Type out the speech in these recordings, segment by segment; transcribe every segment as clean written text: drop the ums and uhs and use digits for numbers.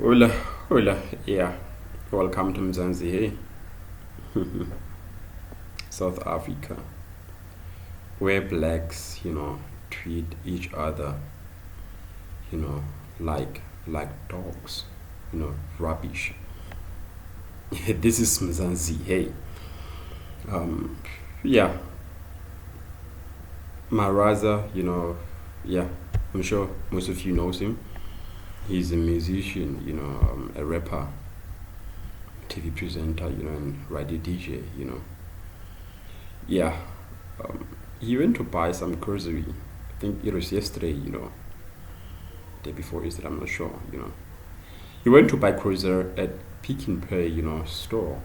Hola, hola, yeah. Welcome to Mzansi, hey. South Africa, where blacks, treat each other, you know, like dogs, rubbish. This is Mzansi, hey. Um, yeah, Maraza, yeah. I'm sure most of you knows him. He's a musician, a rapper, TV presenter, and radio DJ, Yeah, um, he went to buy some grocery. I think it was yesterday, day before yesterday, I'm not sure, He went to buy grocery at Pick and Pay, store,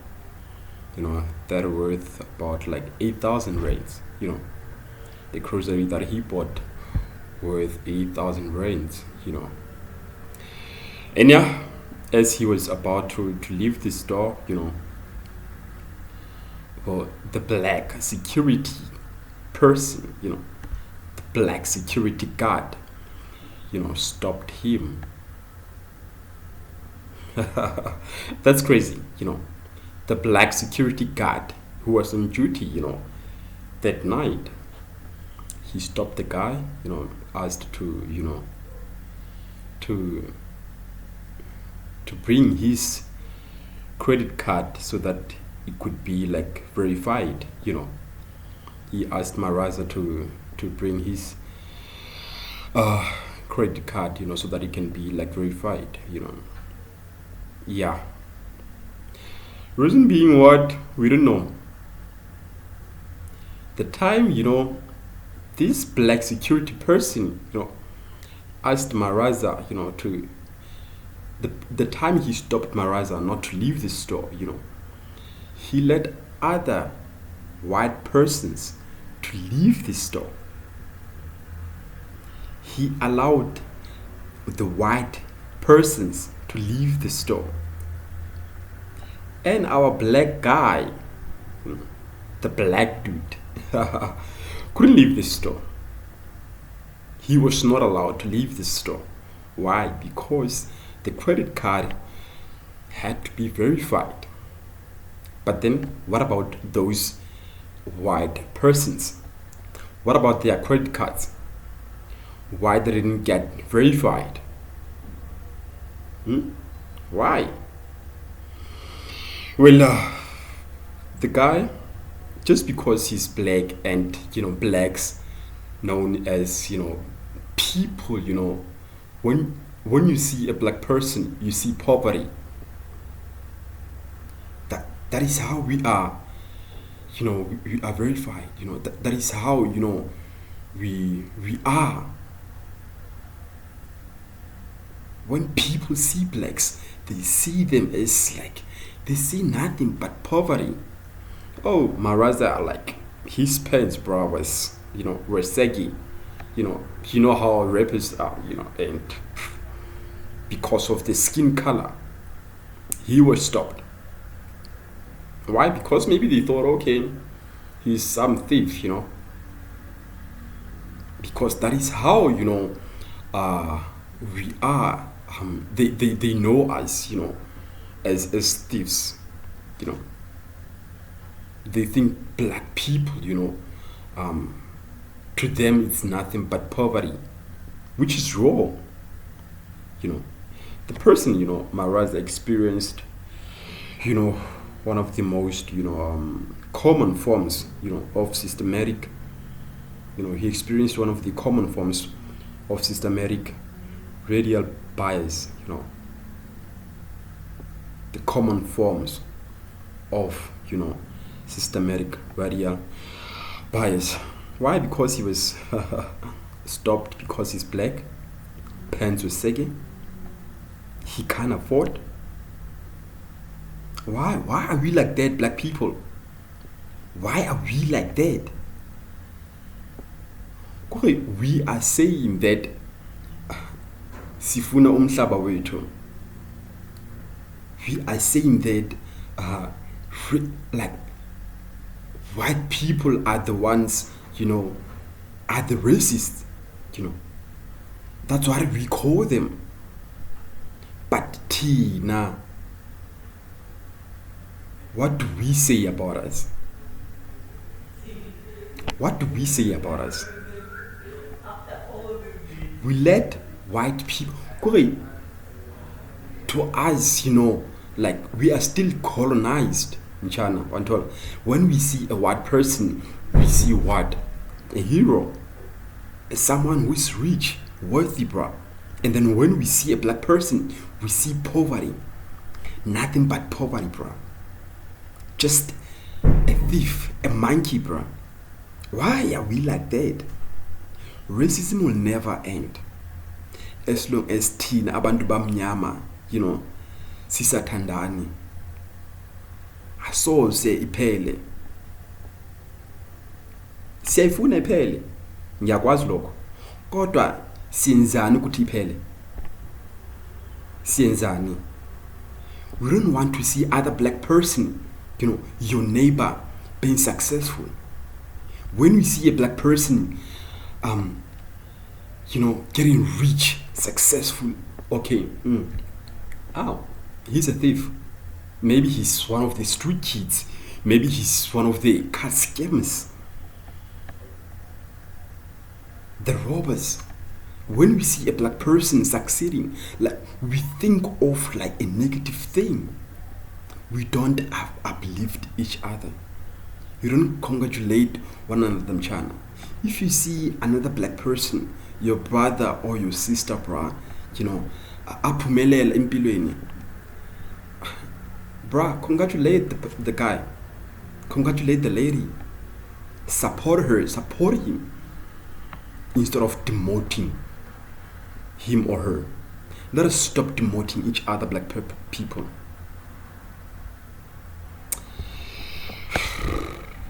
that worth about like 8,000 rands, The grocery that he bought worth 8,000 rands, And yeah, as he was about to leave the store, well, the black security person, the black security guard, stopped him. That's crazy, The black security guard who was on duty, that night, he stopped the guy, asked to to bring his credit card so that it could be like verified, He asked Maraza to bring his uh, credit card, so that it can be like verified, Yeah. Reason being what? We don't know. The time, this black security person, asked Maraza, to the time he stopped Maraza not to leave the store, he let other white persons to leave the store. He allowed the white persons to leave the store. And our black guy, the black dude, couldn't leave the store. He was not allowed to leave the store. Why? Because the credit card had to be verified. But then, what about those white persons? What about their credit cards? Why they didn't get verified? Why? Well, the guy, just because he's black and, blacks known as, people, when you see a black person, you see poverty. That is how we are, we are verified, that is how, we are. When people see blacks, they see them as like, they see nothing but poverty. Oh, Maraza, like, his pants, bro, were saggy. You know how rappers are, and because of the skin color, he was stopped. Why? Because maybe they thought, okay, he's some thief, Because that is how, we are. They know us, as thieves, They think black people, to them it's nothing but poverty, which is wrong, The person, Maraza experienced, one of the most, common forms, of systematic, he experienced one of the common forms of systematic radial bias, the common forms of, systematic radial bias. Why? Because he was stopped because he's black, pants were saggy, he can't afford. Why are we like that, black people? Why are we like that? We are saying that sifuna umhlaba wethu. We are saying that like white people are the ones, are the racists, That's what we call them. But Tina, what do we say about us? What do we say about us? We let white people, to us, like we are still colonized in China. When we see a white person, we see what? A hero, someone who is rich, worthy, bro. And then when we see a black person, we see poverty. Nothing but poverty, bro. Just a thief, a monkey, bro. Why are we like that? Racism will never end as long as thina abantu bamnyama, sisathandani. Asoze iphele. Siyayifuna iphele. Ngiyakwazi lokho. Kodwa siyenzani ukuthi iphele? Siyenzani? We don't want to see other black person, your neighbor being successful. When we see a black person getting rich, successful, okay, he's a thief. Maybe he's one of the street kids. Maybe he's one of the card scammers, the robbers. When we see a black person succeeding, like we think of like a negative thing. We don't uplift each other. You don't congratulate one another, China. If you see another black person, your brother or your sister, bra, aphumelela empilweni, bra, congratulate the guy, congratulate the lady, support her, support him, instead of demoting him or her. Let us stop demoting each other, black people.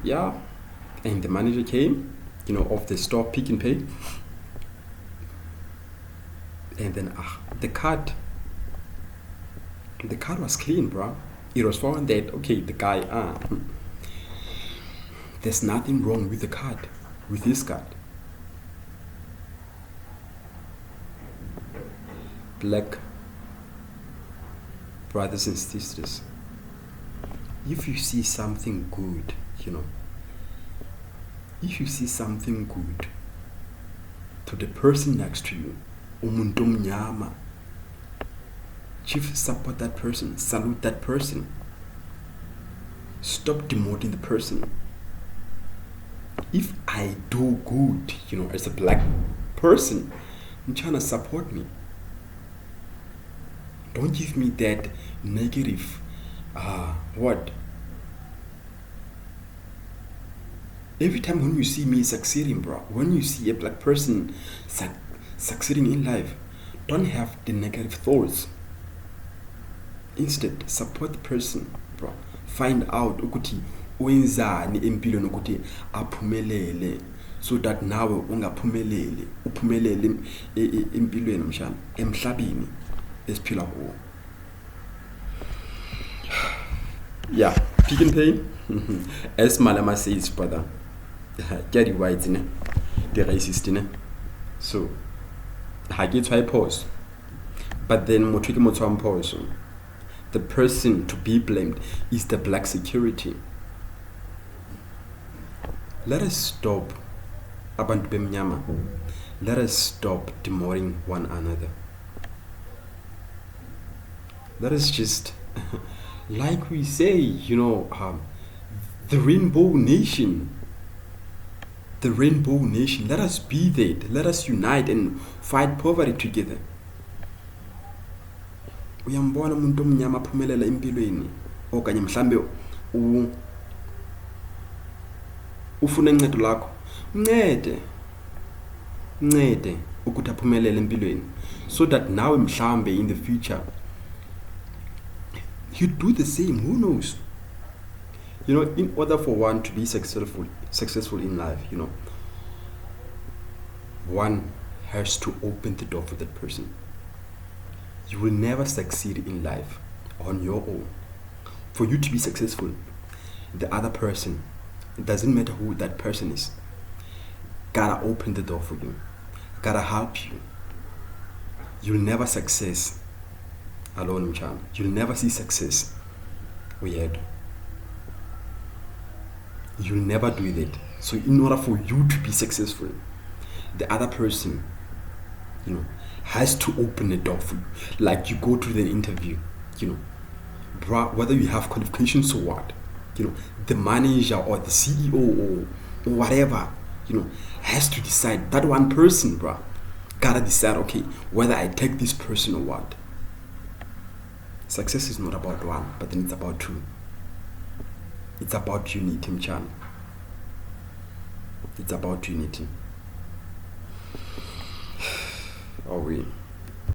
Yeah, and the manager came, of the store, Pick and Pay, and then the card was clean, bro. It was found that the guy, there's nothing wrong with the card, with this card. Black brothers and sisters, if you see something good, if you see something good to the person next to you, umuntu omnyama, chief, support that person, salute that person. Stop demoting the person. If I do good, as a black person, I'm trying to support me. Don't give me that negative, what? Every time when you see me succeeding, bro, when you see a black person succeeding in life, don't have the negative thoughts. Instead, support the person, bro. Find out ukuthi wenzani empilweni ukuthi aphumelele, so that nawe ungaphumeleli, uphumelele empilweni mshana, emhlabeni esiphila kuwo. Yeah, Pick and Pay. As Malama says, brother, get it right, the racist, so I get try pause, but then motriki pause. The person to be blamed is the black security. Let us stop abantu bemnyama. Let us stop demoting one another. Let us just, like we say, the rainbow nation. The rainbow nation. Let us be that. Let us unite and fight poverty together. Uyambona umuntu omnyama aphumelela empilweni, okanye mhlambe ufuna uncedo lakho, mncede ukuthi aphumelele empilweni, so that nawe mhlambe in the future you do the same. Who knows? In order for one to be successful in life, one has to open the door for that person. You will never succeed in life on your own. For you to be successful, the other person, it doesn't matter who that person is, gotta open the door for you, gotta help you. You'll never success alone, mchana. You'll never see success. Weird. You'll never do that. So in order for you to be successful, the other person, has to open the door for you. Like you go to the interview, bruh, whether you have qualifications or what, the manager or the CEO or whatever, has to decide. That one person, bruh, gotta decide, okay, whether I take this person or what. Success is not about one, but then it's about two. It's about unity, mchana. It's about unity. Are we?